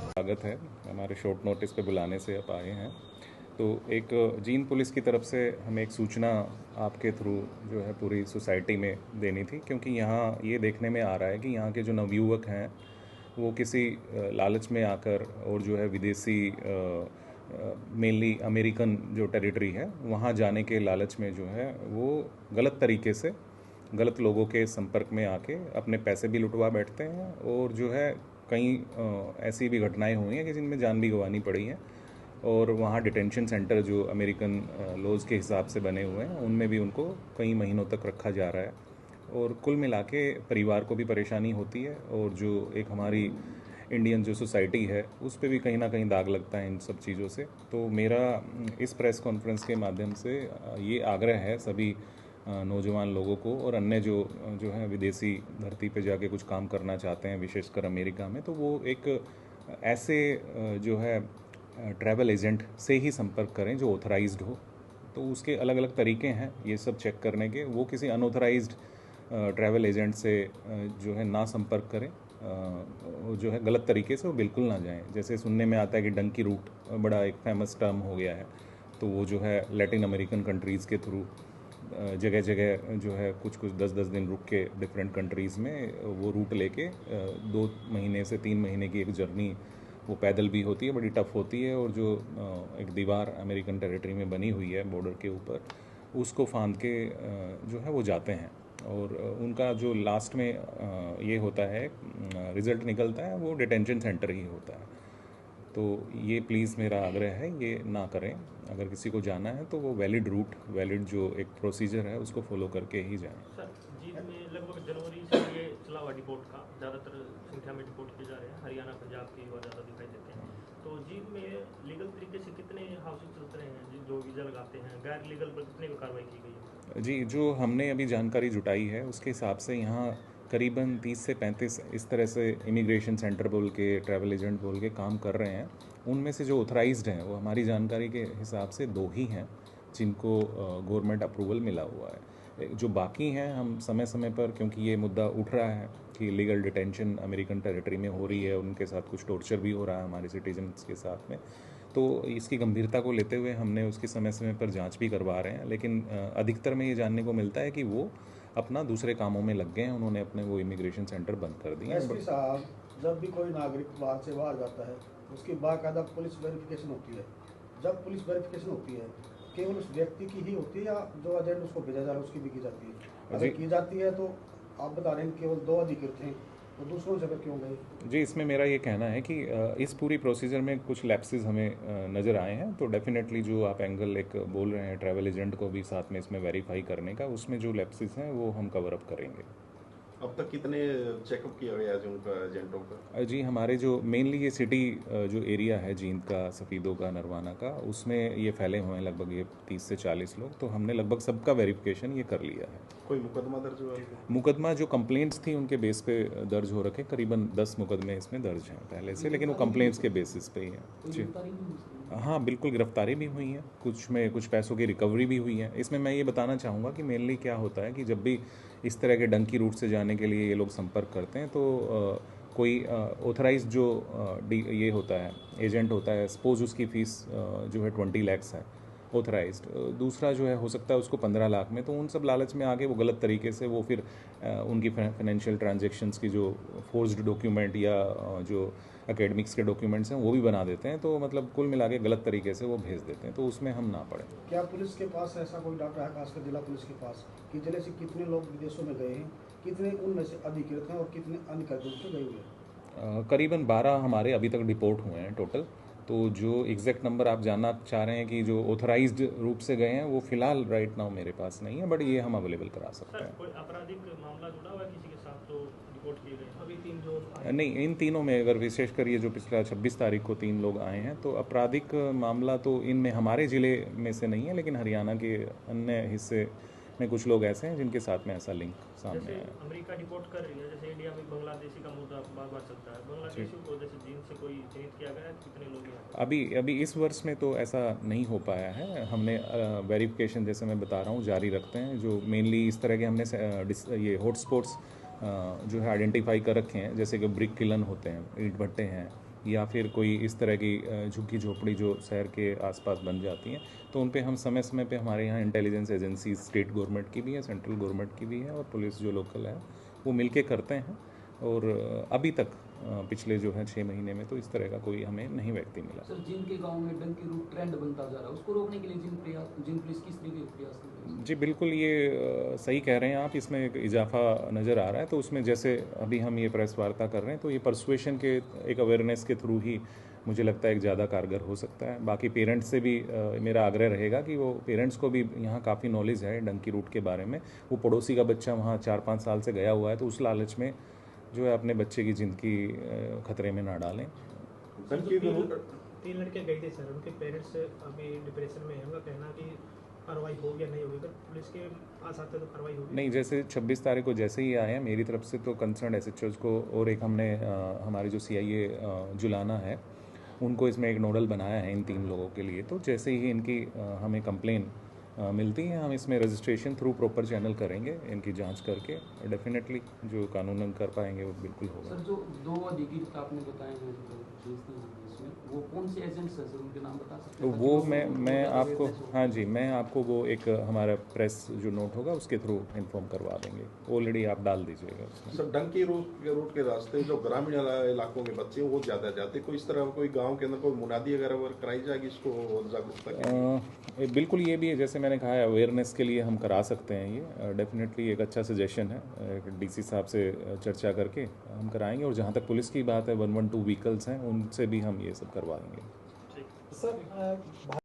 स्वागत है। हमारे शॉर्ट नोटिस पे बुलाने से आप आए हैं। तो एक जींद पुलिस की तरफ से हमें एक सूचना आपके थ्रू जो है पूरी सोसाइटी में देनी थी, क्योंकि यहाँ ये देखने में आ रहा है कि यहाँ के जो नवयुवक हैं वो किसी लालच में आकर और जो है विदेशी मेनली अमेरिकन जो टेरिटरी है वहाँ जाने के लालच में जो है वो गलत तरीके से गलत लोगों के संपर्क में आके अपने पैसे भी लुटवा बैठते हैं, और जो है कई ऐसी भी घटनाएं हुई हैं कि जिनमें जान भी गंवानी पड़ी हैं। और वहाँ डिटेंशन सेंटर जो अमेरिकन लॉज के हिसाब से बने हुए हैं उनमें भी उनको कई महीनों तक रखा जा रहा है, और कुल मिला के परिवार को भी परेशानी होती है, और जो एक हमारी इंडियन जो सोसाइटी है उस पर भी कहीं ना कहीं दाग लगता है इन सब चीज़ों से। तो मेरा इस प्रेस कॉन्फ्रेंस के माध्यम से ये आग्रह है सभी नौजवान लोगों को और अन्य जो जो है विदेशी धरती पे जाके कुछ काम करना चाहते हैं, विशेषकर अमेरिका में, तो वो एक ऐसे जो है ट्रैवल एजेंट से ही संपर्क करें जो ऑथराइज्ड हो। तो उसके अलग अलग तरीके हैं ये सब चेक करने के। वो किसी अनऑथराइज्ड ट्रैवल एजेंट से जो है ना संपर्क करें, जो है गलत तरीके से वो बिल्कुल ना जाएं। जैसे सुनने में आता है कि डंकी रूट बड़ा एक फेमस टर्म हो गया है, तो वो जो है लैटिन अमेरिकन कंट्रीज़ के थ्रू जगह जगह जो है कुछ 10-10 दिन रुक के डिफरेंट कंट्रीज़ में वो रूट लेके 2 महीने से 3 महीने की एक जर्नी वो पैदल भी होती है, बड़ी टफ होती है, और जो एक दीवार अमेरिकन टेरिटरी में बनी हुई है बॉर्डर के ऊपर, उसको फांद के जो है वो जाते हैं। और उनका जो लास्ट में ये होता है रिज़ल्ट निकलता है वो डिटेंशन सेंटर ही होता है। तो ये प्लीज़ मेरा आग्रह है ये ना करें। अगर किसी को जाना है तो वो वैलिड रूट, वैलिड जो एक प्रोसीजर है उसको फॉलो करके ही जाएं। सर, जींद में लगभग जनवरी से ये चला हुआ डिपोर्ट का ज़्यादातर संख्या में डिपोर्ट किए जा रहे हैं। हरियाणा पंजाब की युवा ज़्यादा दिखाई देते हैं। तो जींद में लीगल तरीके से कितने हाउसेज चलते रहे हैं जो वीज़ा लगाते हैं, गैर लीगल पर कितने की कार्रवाई की गई है? जी, जो हमने अभी जानकारी जुटाई है उसके हिसाब से यहाँ करीबन 30 से 35 इस तरह से इमिग्रेशन सेंटर बोल के, ट्रैवल एजेंट बोल के काम कर रहे हैं। उनमें से जो ऑथराइज्ड हैं वो हमारी जानकारी के हिसाब से 2 ही हैं जिनको गवर्नमेंट अप्रूवल मिला हुआ है। जो बाकी हैं हम समय समय पर, क्योंकि ये मुद्दा उठ रहा है कि लीगल डिटेंशन अमेरिकन टेरिटरी में हो रही है, उनके साथ कुछ टॉर्चर भी हो रहा है हमारे सिटीजन्स के साथ में, तो इसकी गंभीरता को लेते हुए हमने उसकी समय समय पर जांच भी करवा रहे हैं। लेकिन अधिकतर में ये जानने को मिलता है कि वो अपना दूसरे कामों में लग गए हैं, उन्होंने अपने वो इमिग्रेशन सेंटर बंद कर दिए हैं। एसपी साहब, जब भी कोई नागरिक बाहर से बाहर जाता है उसकी बाकायदा पुलिस वेरिफिकेशन होती है। जब पुलिस वेरिफिकेशन होती है केवल उस व्यक्ति की ही होती है या जो एजेंट उसको भेजा जा रहा है उसकी भी की जाती है? अगर की जाती है तो आप बता रहे हैं केवल 2 अधिकृत हैं, तो दूसरों जगह क्यों गए? जी, इसमें मेरा ये कहना है कि इस पूरी प्रोसीजर में कुछ लैप्सेस हमें नज़र आए हैं। तो डेफिनेटली जो आप एंगल एक बोल रहे हैं ट्रैवल एजेंट को भी साथ में इसमें वेरीफाई करने का, उसमें जो लैप्सेस हैं वो हम कवर अप करेंगे। अब तक कितने चेकअप किया गया है उनका एजेंटों का? जी, हमारे जो मेनली ये सिटी जो एरिया है जींद का, सफ़ीदों का, नरवाना का, उसमें ये फैले हुए हैं लगभग ये 30 से 40 लोग। तो हमने लगभग सबका वेरिफिकेशन ये कर लिया है। कोई मुकदमा दर्ज हुआ है? मुकदमा जो कंप्लेंट्स थी उनके बेस पे दर्ज हो रखे, करीबन 10 मुकदमे इसमें दर्ज हैं पहले से, लेकिन वो कंप्लेंट्स के बेसिस पे ही हैं। जी हाँ, बिल्कुल गिरफ्तारी भी हुई है, कुछ में कुछ पैसों की रिकवरी भी हुई है। इसमें मैं ये बताना चाहूँगा कि मेनली क्या होता है कि जब भी इस तरह के डंकी रूट से जाने के लिए ये लोग संपर्क करते हैं तो कोई ऑथराइज जो ये होता है एजेंट होता है, सपोज उसकी फ़ीस जो है 20 लाख है ऑथराइज्ड, दूसरा जो है हो सकता है उसको 15 लाख में, तो उन सब लालच में आके वो गलत तरीके से वो फिर उनकी फाइनेंशियल ट्रांजैक्शंस की जो फोर्स्ड डॉक्यूमेंट या जो एकेडमिक्स के डॉक्यूमेंट्स हैं वो भी बना देते हैं। तो मतलब कुल मिला के गलत तरीके से वो भेज देते हैं, तो उसमें हम ना पड़े। क्या पुलिस के पास ऐसा कोई डाटा है, खासकर जिला पुलिस के पास, कि जिले से कितने लोग विदेशों में गए हैं, कितने उनमें से अधिकृत हैं और कितने अनधिकृत रूप से गए हुए हैं? करीबन 12 हमारे अभी तक डिपोर्ट हुए हैं टोटल। तो जो एग्जैक्ट नंबर आप जानना चाह रहे हैं कि जो ऑथराइज्ड रूप से गए हैं वो फिलहाल राइट नाउ मेरे पास नहीं है, बट ये हम अवेलेबल करा सकते हैं। कोई आपराधिक मामला जुड़ा हुआ है किसी के साथ जो रिपोर्ट किए गए? अभी 3 जो नहीं, इन तीनों में अगर विशेषकर ये जो पिछला 26 तारीख को 3 लोग आए हैं, तो आपराधिक मामला तो इनमें हमारे ज़िले में से नहीं है, लेकिन हरियाणा के अन्य हिस्से में कुछ लोग ऐसे हैं जिनके साथ में ऐसा लिंक सामने जैसे आया। अमेरिका डिपोर्ट कर रही है, जैसे इंडिया में बांग्लादेशी का मुद्दा बार बार चलता है, बांग्लादेशियों को जैसे जीन से कोई चिन्हित किया गया है, कितने लोग हैं? अभी इस वर्ष में तो ऐसा नहीं हो पाया है। हमने वेरिफिकेशन जैसे मैं बता रहा हूँ जारी रखते हैं। जो मेनली इस तरह के हमने ये हॉटस्पॉट्स जो है आइडेंटिफाई कर रखे हैं, जैसे कि ब्रिक किलन होते हैं, ईंट भट्टे हैं, या फिर कोई इस तरह की झुग्गी झोपड़ी जो शहर के आसपास बन जाती हैं, तो उन पे हम समय समय पे हमारे यहाँ इंटेलिजेंस एजेंसी स्टेट गवर्नमेंट की भी है, सेंट्रल गवर्नमेंट की भी है, और पुलिस जो लोकल है वो मिल के करते हैं। और अभी तक पिछले जो है 6 महीने में तो इस तरह का कोई हमें नहीं व्यक्ति मिला। सर, जिन के गांव में डंकी रूट ट्रेंड बनता जा रहा है, उसको रोकने के लिए जिन पुलिस किस तरीके के प्रयास कर रही है? जी बिल्कुल, ये सही कह रहे हैं आप। इसमें एक इजाफा नज़र आ रहा है। तो उसमें जैसे अभी हम ये प्रेस वार्ता कर रहे हैं, तो ये परसुएशन के एक अवेयरनेस के थ्रू ही मुझे लगता है एक ज़्यादा कारगर हो सकता है। बाकी पेरेंट्स से भी मेरा आग्रह रहेगा कि वो पेरेंट्स को भी यहाँ काफ़ी नॉलेज है डंकी रूट के बारे में। वो पड़ोसी का बच्चा वहाँ 4-5 साल से गया हुआ है, तो उस लालच में जो है अपने बच्चे की ज़िंदगी खतरे में ना डालें। डंकी रूट 3 लड़के गए थे सर, उनके पेरेंट्स अभी डिप्रेशन में है। उनका कहना कि कार्रवाई होगी या नहीं होगी, अगर पुलिस के पास आते तो कार्रवाई होगी? नहीं, जैसे 26 तारीख को जैसे ही आए हैं मेरी तरफ से, तो कंसर्न एसएचओज को और एक हमने हमारे जो सीआईए जुलाना है उनको इसमें एक नोडल बनाया है इन 3 लोगों के लिए। तो जैसे ही इनकी हमें कंप्लेन मिलती है, हम इसमें रजिस्ट्रेशन थ्रू प्रॉपर चैनल करेंगे, इनकी जांच करके डेफिनेटली जो कानूनन कर पाएंगे वो बिल्कुल होगा। सर, जो 2 अधिकृत आपने बताए हैं इसमें, वो कौन से एजेंट्स हैं सर, उनके नाम बता सकते तो हैं? वो ताकि मैं लोगों को आपको, awareness हो। हाँ जी, मैं आपको वो एक हमारा प्रेस जो नोट होगा उसके थ्रू इन्फॉर्म करवा देंगे। ऑलरेडी आप डाल दीजिएगा उसमें। सर, डंकी रूट के रास्ते जो ग्रामीण इलाकों में बच्चे हैं वो ज़्यादा जाते, कोई इस तरह कोई गांव के अंदर कोई मुनादी अगर कराई जाएगी इसको जागरूकता के लिए? बिल्कुल, ये भी है, जैसे मैंने कहा है अवेयरनेस के लिए हम करा सकते हैं। ये डेफिनेटली एक अच्छा सजेशन है। डीसी साहब से चर्चा करके हम कराएंगे। और जहाँ तक पुलिस की बात है, 112 व्हीकल्स हैं, उनसे भी हम ये सब करवाएंगे। सर